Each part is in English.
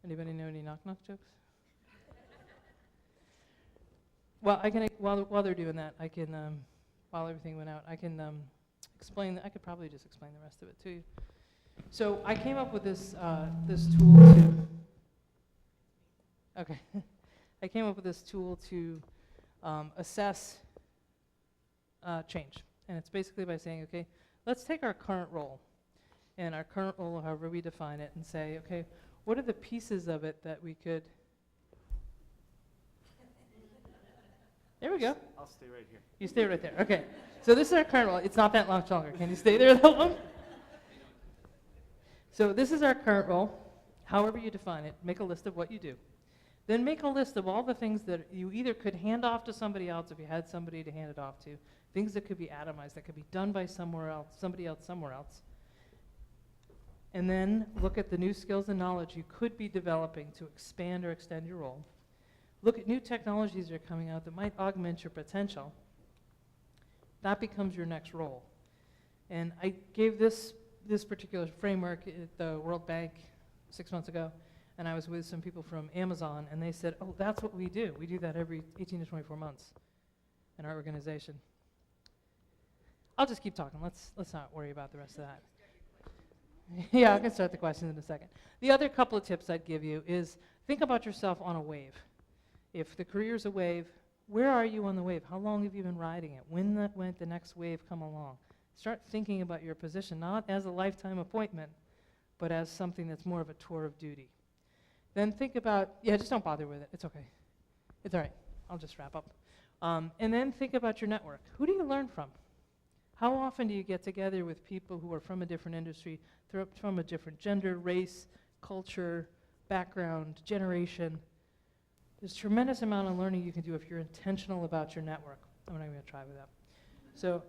Anybody know any knock-knock jokes? Well, I can, while they're doing that, I can, while everything went out, I can explain, I could probably just explain the rest of it to you. So I came up with this, this tool to, okay. I came up with this tool to assess change. And it's basically by saying, okay, let's take our current role, and our current role, however we define it, and say, okay, what are the pieces of it that we could... There we go. I'll stay right here. You stay right there. Okay. So this is our current role. It's not that much longer. Can you stay there that long? So this is our current role. However you define it, make a list of what you do. Then make a list of all the things that you either could hand off to somebody else if you had somebody to hand it off to, things that could be atomized, that could be done by somebody else somewhere else. And then look at the new skills and knowledge you could be developing to expand or extend your role. Look at new technologies that are coming out that might augment your potential. That becomes your next role. And I gave this particular framework at the World Bank 6 months ago, and I was with some people from Amazon, and they said, oh, that's what we do. We do that every 18 to 24 months in our organization. I'll just keep talking. Let's not worry about the rest of that. Yeah, I can start the questions in a second. The other couple of tips I'd give you is think about yourself on a wave. If the career's a wave, where are you on the wave? How long have you been riding it? When might the next wave come along? Start thinking about your position, not as a lifetime appointment, but as something that's more of a tour of duty. Then think about, yeah, just don't bother with it. It's okay. It's all right. I'll just wrap up. And then think about your network. Who do you learn from? How often do you get together with people who are from a different industry, from a different gender, race, culture, background, generation? There's a tremendous amount of learning you can do if you're intentional about your network. I'm not even going to try with that. So,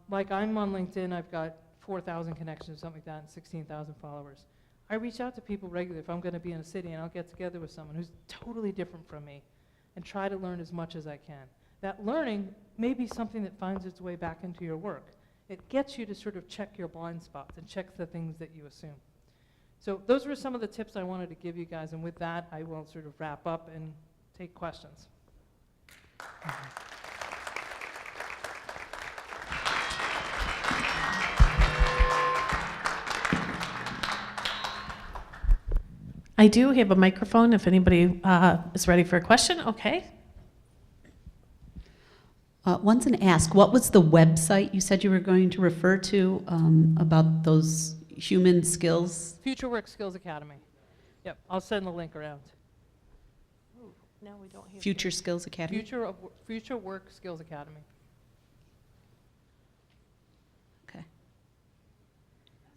like I'm on LinkedIn, I've got 4,000 connections or something like that, and 16,000 followers. I reach out to people regularly if I'm going to be in a city, and I'll get together with someone who's totally different from me and try to learn as much as I can. That learning may be something that finds its way back into your work. It gets you to sort of check your blind spots and check the things that you assume. So those were some of the tips I wanted to give you guys, and with that, I will sort of wrap up and take questions. I do have a microphone if anybody is ready for a question. Okay. One's an ask. What was the website you said you were going to refer to about those human skills? Future Work Skills Academy. Yep, I'll send the link around. Ooh, now we don't have Future Skills Academy? Future Work Skills Academy. Okay. I'm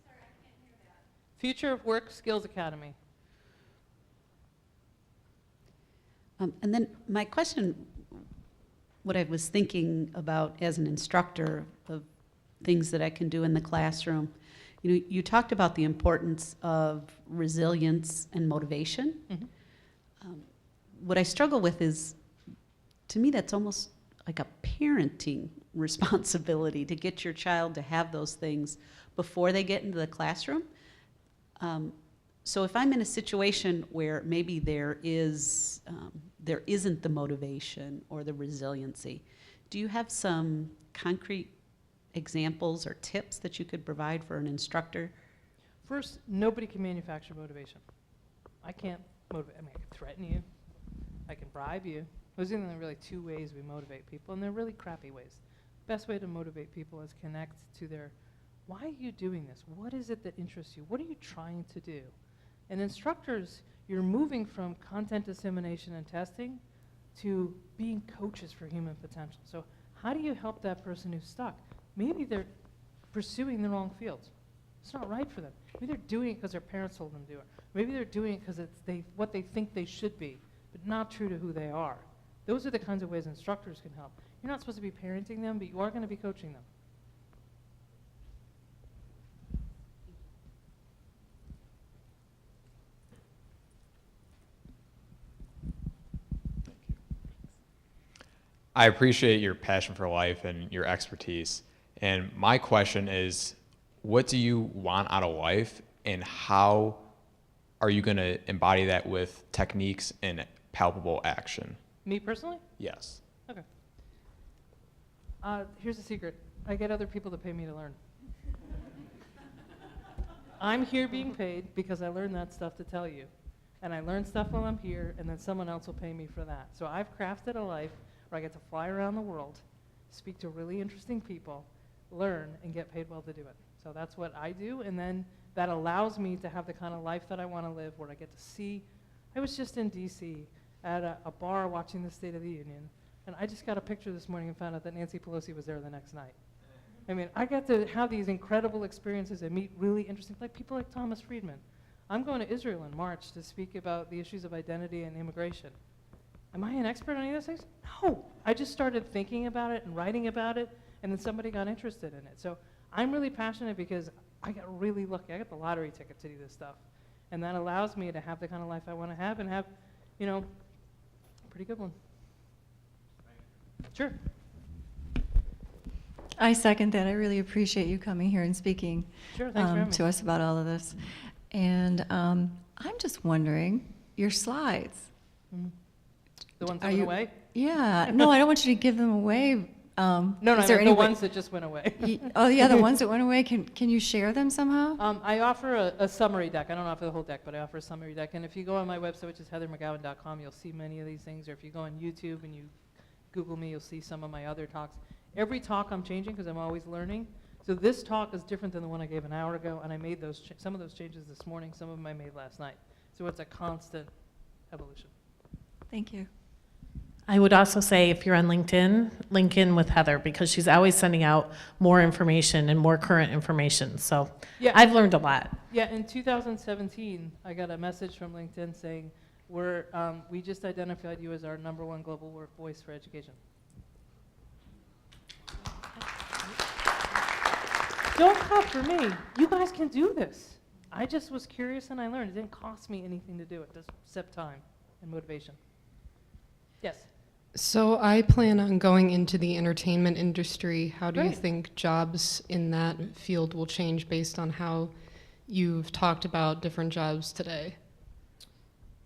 sorry, I can't hear that. Future of Work Skills Academy. And then my question, what I was thinking about as an instructor of things that I can do in the classroom, you know, you talked about the importance of resilience and motivation. Mm-hmm. What I struggle with is, to me, that's almost like a parenting responsibility to get your child to have those things before they get into the classroom. So if I'm in a situation where maybe there isn't the motivation or the resiliency, do you have some concrete examples or tips that you could provide for an instructor? First, nobody can manufacture motivation. I can't motivate. I mean, I can threaten you. I can bribe you. Those are the really two ways we motivate people, and they're really crappy ways. Best way to motivate people is connect to their, why are you doing this? What is it that interests you? What are you trying to do? And instructors, you're moving from content dissemination and testing to being coaches for human potential. So how do you help that person who's stuck? Maybe they're pursuing the wrong fields. It's not right for them. Maybe they're doing it because their parents told them to do it. Maybe they're doing it because it's what they think they should be, but not true to who they are. Those are the kinds of ways instructors can help. You're not supposed to be parenting them, but you are going to be coaching them. I appreciate your passion for life and your expertise. And my question is, what do you want out of life, and how are you going to embody that with techniques and palpable action? Me personally? Yes. Okay. Here's a secret. I get other people to pay me to learn. I'm here being paid because I learned that stuff to tell you. And I learn stuff while I'm here, and then someone else will pay me for that. So I've crafted a life where I get to fly around the world, speak to really interesting people, learn, and get paid well to do it. So that's what I do, and then that allows me to have the kind of life that I want to live, where I get to see. I was just in D.C. at a bar watching the State of the Union, and I just got a picture this morning and found out that Nancy Pelosi was there the next night. I mean, I get to have these incredible experiences and meet really interesting, like people like Thomas Friedman. I'm going to Israel in March to speak about the issues of identity and immigration. Am I an expert on any of those things? No. I just started thinking about it and writing about it, and then somebody got interested in it. So I'm really passionate because I got really lucky. I got the lottery ticket to do this stuff. And that allows me to have the kind of life I want to have and have, you know, a pretty good one. Sure. I second that. I really appreciate you coming here and speaking Sure, thanks for having to me. us about all of this. And I'm just wondering, your slides. Mhm. The ones Are that went you- away? Yeah, no, I don't want you to give them away. No, I is meant there the any way- ones that just went away. Oh, yeah, the ones that went away. Can you share them somehow? I offer a summary deck. I don't offer the whole deck, but I offer a summary deck. And if you go on my website, which is heathermcgowan.com, you'll see many of these things. Or if you go on YouTube and you Google me, you'll see some of my other talks. Every talk I'm changing because I'm always learning. So this talk is different than the one I gave an hour ago, and I made those some of those changes this morning. Some of them I made last night. So it's a constant evolution. Thank you. I would also say if you're on LinkedIn, link in with Heather because she's always sending out more information and more current information. So Yeah. I've learned a lot. Yeah, in 2017, I got a message from LinkedIn saying, we just identified you as our #1 global work voice for education. Don't clap for me. You guys can do this. I just was curious and I learned. It didn't cost me anything to do it, just except time and motivation. Yes. So I plan on going into the entertainment industry. How do you Great. think jobs in that field will change based on how you've talked about different jobs today?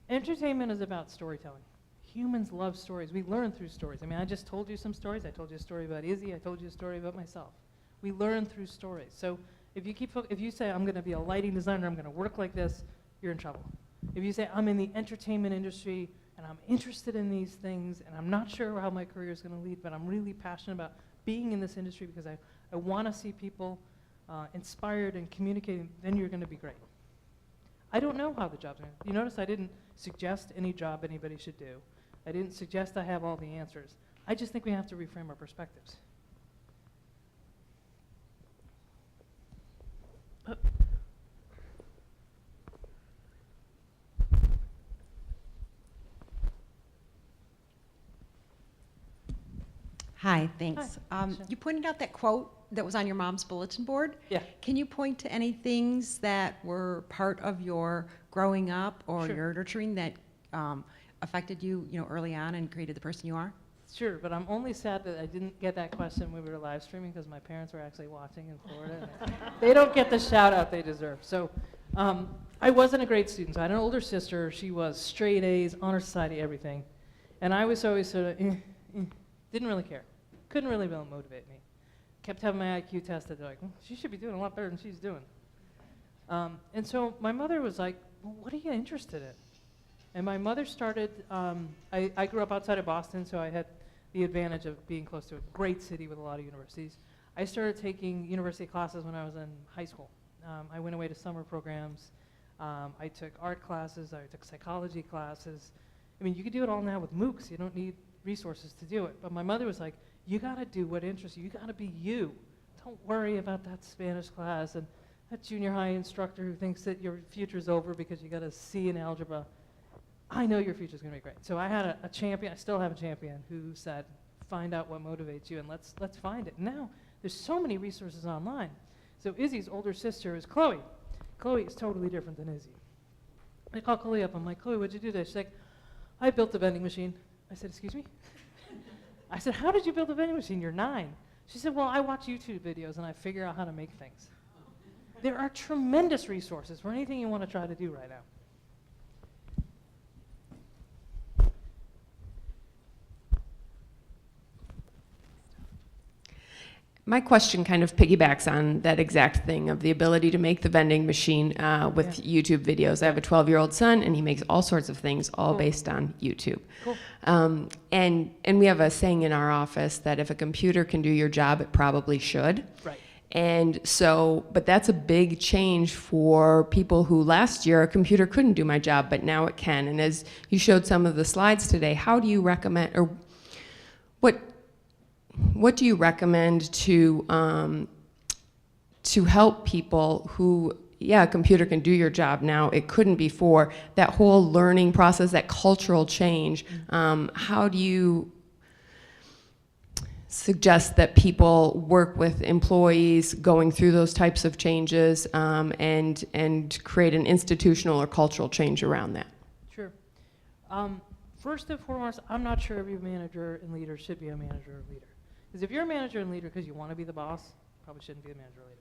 Entertainment is about storytelling. Humans love stories. We learn through stories. I mean, I just told you some stories. I told you a story about Izzy. I told you a story about myself. We learn through stories. So if you say, I'm going to be a lighting designer, I'm going to work like this, you're in trouble. If you say, I'm in the entertainment industry, and I'm interested in these things, and I'm not sure how my career is going to lead, but I'm really passionate about being in this industry because I want to see people inspired and communicating, then you're going to be great. I don't know how the job's going to. You notice I didn't suggest any job anybody should do. I didn't suggest I have all the answers. I just think we have to reframe our perspectives. Hi, thanks. Hi, sure. You pointed out that quote that was on your mom's bulletin board. Yeah. Can you point to any things that were part of your growing up or Sure. your nurturing that affected you, early on and created the person you are? Sure, but I'm only sad that I didn't get that question when we were live streaming because my parents were actually watching in Florida. And they don't get the shout out they deserve. So I wasn't a great student. So I had an older sister. She was straight A's, honor society, everything. And I was always sort of, didn't really care. Couldn't really motivate me. Kept having my IQ tested. They're like, she should be doing a lot better than she's doing. And so my mother was like, well, what are you interested in? And my mother started, I grew up outside of Boston, so I had the advantage of being close to a great city with a lot of universities. I started taking university classes when I was in high school. I went away to summer programs. I took art classes. I took psychology classes. I mean, you could do it all now with MOOCs. You don't need resources to do it. But my mother was like, you got to do what interests you. You got to be you. Don't worry about that Spanish class and that junior high instructor who thinks that your future's over because you got a C in algebra. I know your future's going to be great. So I had a champion, I still have a champion, who said, find out what motivates you and let's find it. Now, there's so many resources online. So Izzy's older sister is Chloe. Chloe is totally different than Izzy. I call Chloe up, I'm like, Chloe, what'd you do today? She's like, I built a vending machine. I said, excuse me? I said, how did you build a vending machine? You're 9. She said, well, I watch YouTube videos and I figure out how to make things. There are tremendous resources for anything you want to try to do right now. My question kind of piggybacks on that exact thing of the ability to make the vending machine with YouTube videos. I have a 12-year-old son, and he makes all sorts of things, all based on YouTube. Cool. And we have a saying in our office that if a computer can do your job, it probably should. Right. And so, but that's a big change for people who last year a computer couldn't do my job, but now it can. And as you showed some of the slides today, how do you recommend, or what do you recommend to help people who, yeah, a computer can do your job now, it couldn't before, that whole learning process, that cultural change, how do you suggest that people work with employees going through those types of changes and create an institutional or cultural change around that? Sure. First and foremost, I'm not sure every manager and leader should be a manager or leader. Because if you're a manager and leader because you want to be the boss, probably shouldn't be a manager or leader.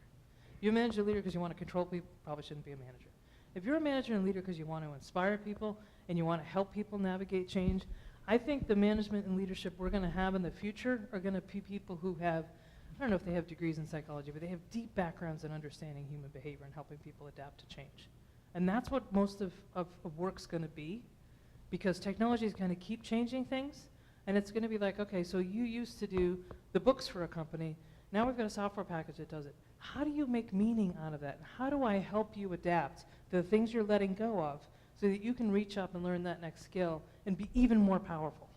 If you're a manager and leader because you want to control people, probably shouldn't be a manager. If you're a manager and leader because you want to inspire people and you want to help people navigate change, I think the management and leadership we're going to have in the future are going to be people who have, I don't know if they have degrees in psychology, but they have deep backgrounds in understanding human behavior and helping people adapt to change. And that's what most of work's going to be, because technology is going to keep changing things, and it's going to be like, okay, so you used to do the books for a company, now we've got a software package that does it. How do you make meaning out of that? How do I help you adapt to the things you're letting go of so that you can reach up and learn that next skill and be even more powerful?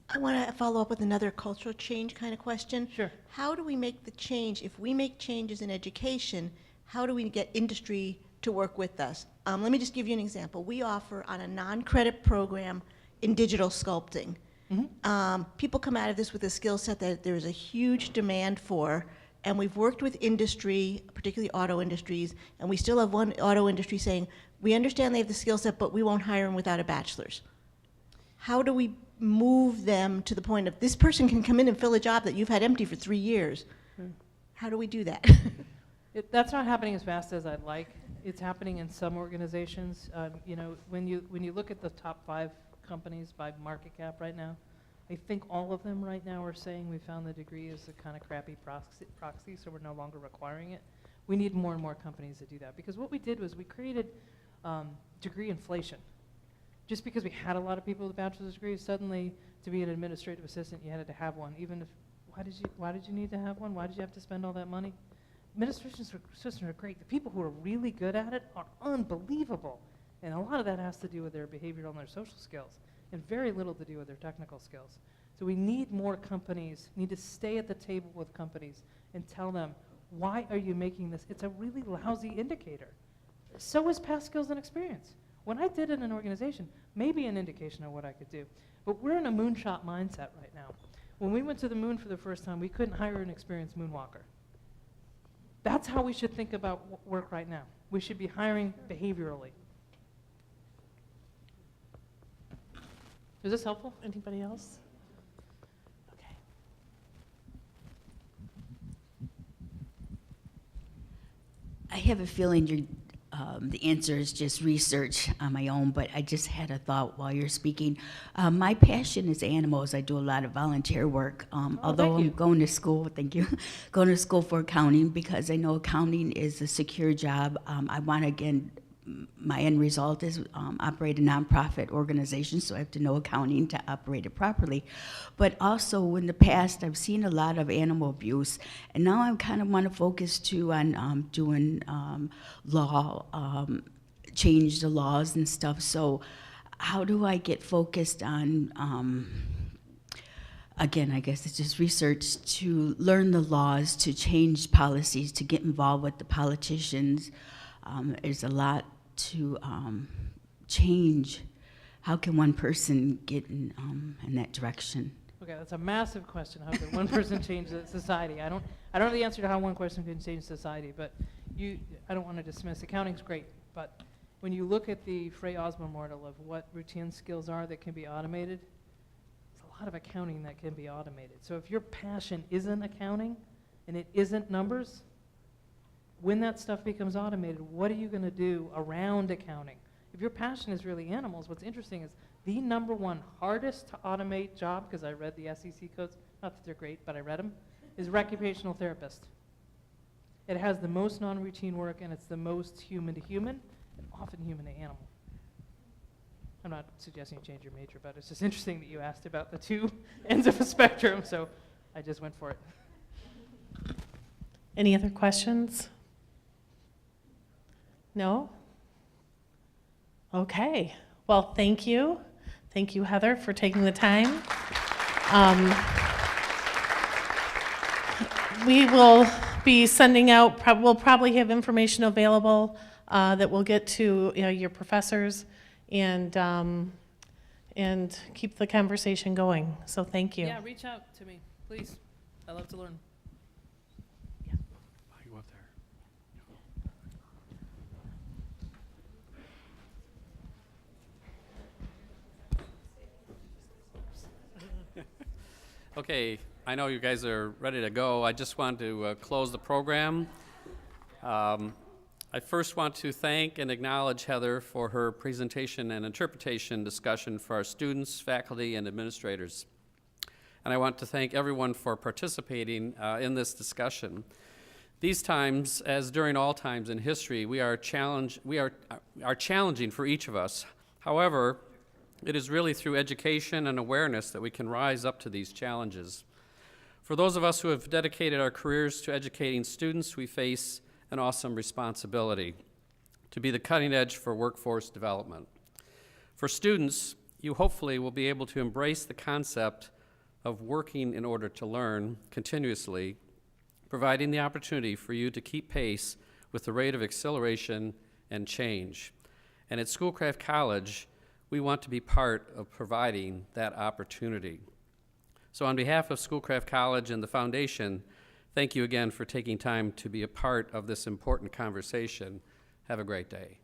I want to follow up with another cultural change kind of question. Sure. How do we make the change? If we make changes in education, how do we get industry to work with us? Let me just give you an example. We offer on a non-credit program in digital sculpting. People come out of this with a skill set that there's a huge demand for, and we've worked with industry, particularly auto industries, and we still have one auto industry saying, we understand they have the skill set, but we won't hire them without a bachelor's. How do we move them to the point of this person can come in and fill a job that you've had empty for 3 years? How do we do that? That's not happening as fast as I'd like. It's happening in some organizations. You know, when you look at the top 5 companies by market cap right now, I think all of them right now are saying we found the degree is a kind of crappy proxy, so we're no longer requiring it. We need more and more companies to do that, because what we did was we created degree inflation. Just because we had a lot of people with bachelor's degrees, suddenly to be an administrative assistant you had to have one. Even if, why did you need to have one? Why did you have to spend all that money? Administration assistants are great. The people who are really good at it are unbelievable. And a lot of that has to do with their behavioral and their social skills, and very little to do with their technical skills. So we need more companies, need to stay at the table with companies and tell them, why are you making this? It's a really lousy indicator. So is past skills and experience. When I did it in an organization, maybe an indication of what I could do. But we're in a moonshot mindset right now. When we went to the moon for the first time, we couldn't hire an experienced moonwalker. That's how we should think about work right now. We should be hiring behaviorally. Is this helpful? Anybody else? Okay. I have a feeling the answer is just research on my own, but I just had a thought while you're speaking. My passion is animals. I do a lot of volunteer work, although I'm going to school, thank you, going to school for accounting, because I know accounting is a secure job. I want to, again, my end result is operate a nonprofit organization, so I have to know accounting to operate it properly. But also in the past, I've seen a lot of animal abuse, and now I kind of want to focus too on doing law, change the laws and stuff. So how do I get focused on, again, I guess it's just research, to learn the laws, to change policies, to get involved with the politicians? There's a lot to change. How can one person get in that direction? Okay, that's a massive question. How can one person change the society? I don't know the answer to how one person can change society, but I don't want to dismiss. Accounting's great, but when you look at the Frey Osborne model of what routine skills are that can be automated, there's a lot of accounting that can be automated. So if your passion isn't accounting and it isn't numbers, when that stuff becomes automated, what are you going to do around accounting? If your passion is really animals, what's interesting is the #1 hardest to automate job, because I read the SEC codes, not that they're great, but I read them, is Occupational Therapist. It has the most non-routine work, and it's the most human to human, and often human to animal. I'm not suggesting you change your major, but it's just interesting that you asked about the two ends of a spectrum, so I just went for it. Any other questions? No? Okay. Well, thank you. Thank you, Heather, for taking the time. We will be sending out, we'll probably have information available that we'll get to your professors and keep the conversation going. So thank you. Yeah, reach out to me, please. I love to learn. I go up there. Okay, I know you guys are ready to go. I just want to close the program. I first want to thank and acknowledge Heather for her presentation and interpretation discussion for our students, faculty, and administrators. And I want to thank everyone for participating in this discussion. These times, as during all times in history, are challenging for each of us. However, it is really through education and awareness that we can rise up to these challenges. For those of us who have dedicated our careers to educating students, we face an awesome responsibility to be the cutting edge for workforce development. For students, you hopefully will be able to embrace the concept of working in order to learn continuously, providing the opportunity for you to keep pace with the rate of acceleration and change. And at Schoolcraft College, we want to be part of providing that opportunity. So on behalf of Schoolcraft College and the Foundation, thank you again for taking time to be a part of this important conversation. Have a great day.